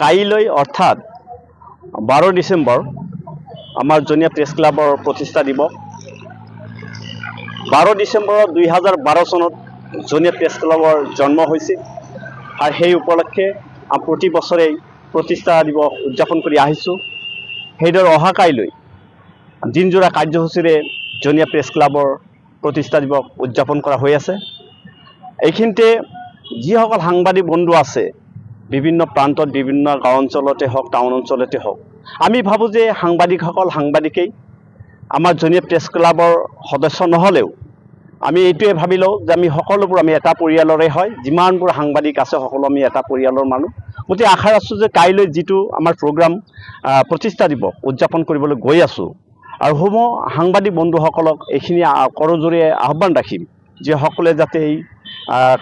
কাইলৈ অৰ্থাৎ 12 ডিচেম্বৰ আমাৰ জনীয়া প্ৰেছ ক্লাবৰ প্ৰতিষ্ঠা দিৱস। 12 ডিচেম্বৰ 2012 চনত জনীয়া প্ৰেছ ক্লাবৰ জন্ম হৈছিল আৰু সেই উপলক্ষে প্ৰতি বছৰেই প্ৰতিষ্ঠা দিৱস উদযাপন কৰি আহিছোঁ। সেইদৰে অহা কাইলৈ দিনজোৰা কাৰ্যসূচীৰে জনীয়া প্ৰেছ ক্লাবৰ প্ৰতিষ্ঠা দিৱস উদযাপন কৰা হৈ আছে। এইখিনিতে যিসকল সাংবাদিক বন্ধু আছে বিভিন্ন প্ৰান্তত, বিভিন্ন গাঁও অঞ্চলতে হওক, টাউন অঞ্চলতে হওক, আমি ভাবোঁ যে সাংবাদিকেই আমাৰ জনীয়া প্ৰেছ ক্লাবৰ সদস্য নহ'লেও আমি এইটোৱে ভাবি লওঁ যে আমি সকলোবোৰ এটা পৰিয়ালৰে হয়। যিমানবোৰ সাংবাদিক আছে সকলো আমি এটা পৰিয়ালৰ মানুহ। গতিকে আশা ৰাখছোঁ যে কাইলৈ যিটো আমাৰ প্ৰগ্ৰাম প্ৰতিষ্ঠা দিৱস উদযাপন কৰিবলৈ গৈ আছোঁ আৰু সাংবাদিক বন্ধুসকলক এইখিনি কৰজোৰে আহ্বান ৰাখিম যে সকলোৱে যাতে এই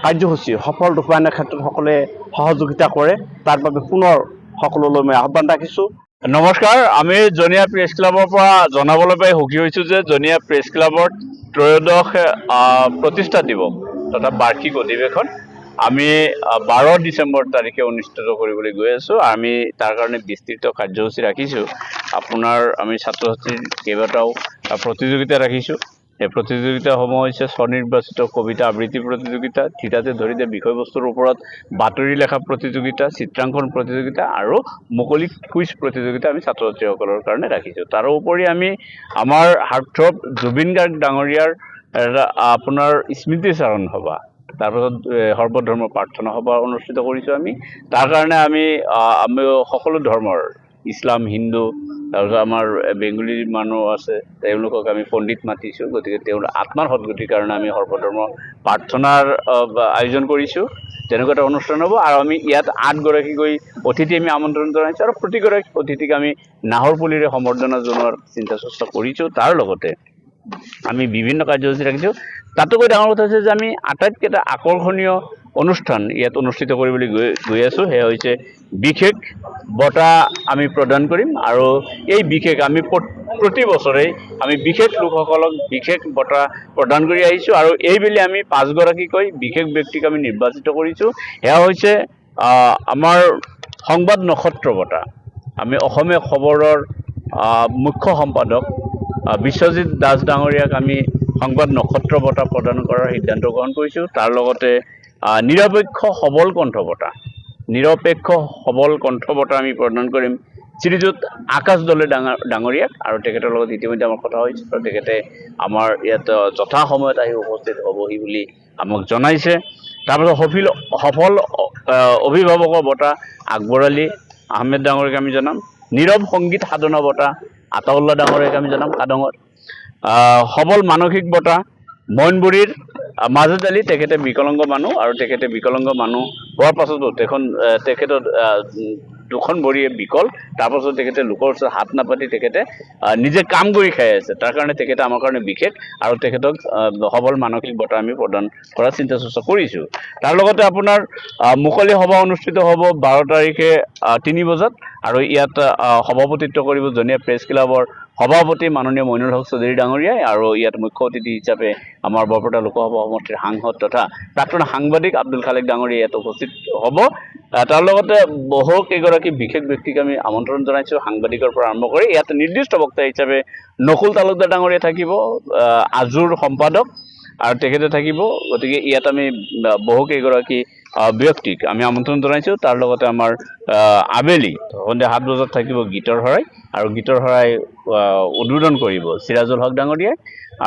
কাৰ্যসূচী সফল ৰূপায়ণৰ ক্ষেত্ৰত সকলোৱে সহযোগিতা কৰে, তাৰ বাবে পুনৰ সকলোলৈ মই আহ্বান ৰাখিছোঁ। নমস্কাৰ, আমি জনীয়া প্ৰেছ ক্লাবৰ পৰা জনাবলৈ পাই সুখী হৈছোঁ যে জনীয়া প্ৰেছ ক্লাবৰ ত্ৰয়োদশ প্ৰতিষ্ঠা দিৱস তথা বাৰ্ষিক অধিৱেশন আমি 12 ডিচেম্বৰ তাৰিখে অনুষ্ঠিত কৰিবলৈ গৈ আছোঁ। আমি তাৰ কাৰণে বিস্তৃত কাৰ্যসূচী ৰাখিছোঁ। আপোনাৰ আমি ছাত্ৰ ছাত্ৰীৰ কেইবাটাও প্ৰতিযোগিতা ৰাখিছোঁ। এই প্ৰতিযোগিতাসমূহ হৈছে স্বনিৰ্বাচিত কবিতা আবৃত্তি প্ৰতিযোগিতা, থিতাতে ধৰিতে বিষয়বস্তুৰ ওপৰত বাতৰি লেখা প্ৰতিযোগিতা, চিত্ৰাংকন প্ৰতিযোগিতা আৰু মুকলি কুইজ প্ৰতিযোগিতা আমি ছাত্ৰ ছাত্ৰীসকলৰ কাৰণে ৰাখিছোঁ। তাৰোপৰি আমি আমাৰ হাৰ্টথ্ৰব জুবিন গাৰ্গ ডাঙৰীয়াৰ আপোনাৰ স্মৃতিচাৰণ সভা, তাৰপাছত সৰ্বধৰ্ম প্ৰাৰ্থনা সভা অনুষ্ঠিত কৰিছোঁ আমি। তাৰ কাৰণে আমি সকলো ধৰ্মৰ, ইছলাম, হিন্দু, তাৰপিছত আমাৰ বেংগলী মানুহ আছে, তেওঁলোকক আমি পণ্ডিত মাতিছোঁ। গতিকে তেওঁৰ আত্মাৰ সদগতিৰ কাৰণে আমি সৰ্বধৰ্ম প্ৰাৰ্থনাৰ আয়োজন কৰিছোঁ। তেনেকুৱা এটা অনুষ্ঠান হ'ব আৰু আমি ইয়াত 8 গৰাকীকৈ অতিথি আমি আমন্ত্ৰণ জনাইছোঁ আৰু প্ৰতিগৰাকী অতিথিক আমি নাহৰ পুলিৰে সম্বৰ্ধনা জনোৱাৰ চিন্তা চৰ্চা কৰিছোঁ। তাৰ লগতে আমি বিভিন্ন কাৰ্যসূচী ৰাখিছোঁ। তাতোকৈ ডাঙৰ কথা হৈছে যে আমি আটাইতকৈ আকৰ্ষণীয় অনুষ্ঠান ইয়াত অনুষ্ঠিত কৰিবলৈ গৈ আছোঁ। সেয়া হৈছে বিশেষ বঁটা আমি প্ৰদান কৰিম আৰু এই বিশেষ আমি প্ৰতি বছৰেই আমি বিশেষ লোকসকলক বিশেষ বঁটা প্ৰদান কৰি আহিছোঁ আৰু এইবেলি আমি 5 গৰাকীকৈ বিশেষ ব্যক্তিক আমি নিৰ্বাচিত কৰিছোঁ। সেয়া হৈছে আমাৰ সংবাদ নক্ষত্ৰ বঁটা। আমি অসমীয়া খবৰৰ মুখ্য সম্পাদক বিশ্বজিৎ দাস ডাঙৰীয়াক আমি সংবাদ নক্ষত্ৰ বঁটা প্ৰদান কৰাৰ সিদ্ধান্ত গ্ৰহণ কৰিছোঁ। তাৰ লগতে নিৰপেক্ষ সবল কণ্ঠ বঁটা আমি প্ৰদান কৰিম শ্ৰীযুত আকাশ দলে ডাঙৰীয়াক আৰু তেখেতৰ লগত ইতিমধ্যে আমাৰ কথা হৈছে আৰু তেখেতে আমাৰ ইয়াত যথা সময়ত আহি উপস্থিত হ'বহি বুলি আমাক জনাইছে। তাৰপাছত সফল অভিভাৱকৰ বঁটা আকবৰ আলী আহমেদ ডাঙৰীয়াক আমি জনাম। নীৰৱ সংগীত সাধনা বঁটা আতাউল্লাহ ডাঙৰীয়াক আমি জনাম কাদঙত। সবল মানসিক বঁটা মইনবুৰীৰ মাজেদ আলী, তেখেতে বিকলাংগ মানুহ আৰু তেখেতে বিকলাংগ মানুহ হোৱাৰ পাছতো তেখেতৰ 2খন ভৰিয়ে বিকল, তাৰপাছত তেখেতে লোকৰ ওচৰত হাত নাপাতি তেখেতে নিজে কাম কৰি খাই আছে। তাৰ কাৰণে তেখেতে আমাৰ কাৰণে বিশেষ আৰু তেখেতক সবল মানসিক বঁটা আমি প্ৰদান কৰাৰ চিন্তা চৰ্চা কৰিছোঁ। তাৰ লগতে আপোনাৰ মুকলি সভা অনুষ্ঠিত হ'ব 12 তাৰিখে 3 বজাত আৰু ইয়াত সভাপতিত্ব কৰিব জনীয়া প্ৰেছ ক্লাবৰ সভাপতি মাননীয় মইনুল হক চৌধুৰী ডাঙৰীয়াই আৰু ইয়াত মুখ্য অতিথি হিচাপে আমাৰ বৰপেটা লোকসভা সমষ্টিৰ সাংসদ তথা প্ৰাক্তন সাংবাদিক আব্দুল খালেক ডাঙৰীয়া ইয়াত উপস্থিত হ'ব। তাৰ লগতে বহু কেইগৰাকী বিশেষ ব্যক্তিক আমি আমন্ত্ৰণ জনাইছোঁ, সাংবাদিকৰ পৰা আৰম্ভ কৰি। ইয়াত নিৰ্দিষ্ট বক্তা হিচাপে নকুল তালুকদাৰ ডাঙৰীয়া থাকিব, আজুৰ সম্পাদক আৰু তেখেতে থাকিব। গতিকে ইয়াত আমি বহু কেইগৰাকী ব্যক্তিক আমি আমন্ত্ৰণ জনাইছোঁ। তাৰ লগতে আমাৰ আবেলি সন্ধিয়া 7 বজাত থাকিব গীতৰ শৰাই আৰু গীতৰ শৰাই উদ্বোধন কৰিব চিৰাজুল হক ডাঙৰীয়াই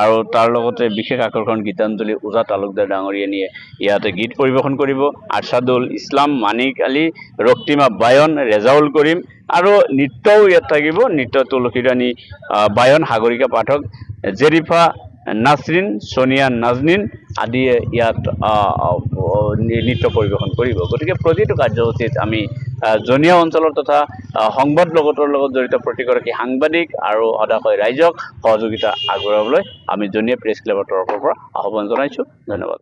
আৰু তাৰ লগতে বিশেষ আকৰ্ষণ গীতাঞ্জলি ওজা তালুকদাৰ ডাঙৰীয়ানীয়ে ইয়াতে গীত পৰিৱেশন কৰিব। আৰছাদুল ইছলাম, মানিক আলী, ৰক্তিমা বায়ন, ৰেজাউল কৰিম আৰু নৃত্যও ইয়াত থাকিব। নৃত্য তুলসীৰাণী বায়ন, সাগৰিকা পাঠক, জেৰিফা নাছৰিন, সোনিয়া নাজনীন আদিয়ে ইয়াত নৃত্য পৰিৱেশন কৰিব। গতিকে প্ৰতিটো কাৰ্যসূচীত আমি জনীয়া অঞ্চলৰ তথা সংবাদ জগতৰ লগত জড়িত প্ৰতিগৰাকী সাংবাদিক আৰু সদাশয় ৰাইজক সহযোগিতা আগবঢ়াবলৈ আমি জনীয়া প্ৰেছ ক্লাবৰ তৰফৰ পৰা আহ্বান জনাইছোঁ। ধন্যবাদ।